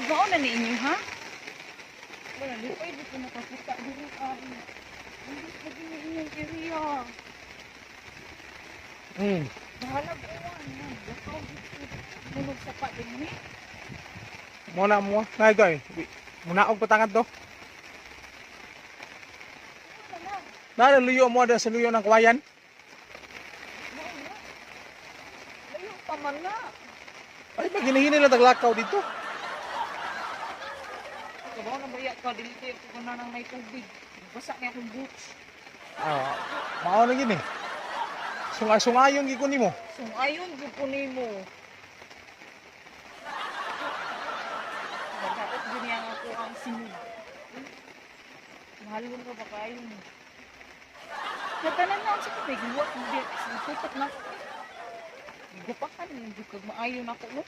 Mao na ni inyo ha? Wala di pwede ko nakakita dito ay. Hindi pa din ni inyong area. Bahala buwan na. Bakaw dito. Mulog sa pa din ni. Muna mo, nagay. Munaog patangad to. Nada luyo mo ada sa luyo ng kawayan. Layo pa man na. Ay, pag hinihini lang taglakaw dito. Kabaw na baya ka, dili ko na nang may tubig. Basa niya akong boots. Mao na gini. Sungay-sungayon giko nimo. Ayon, gupunin mo. Dapat ganyan ako ang sinod. Mahal mo ba kayo mo? Natanan na ako sa kapay. Giwak mo din. Tutok na ako. Gupakan. Maayon ako mo.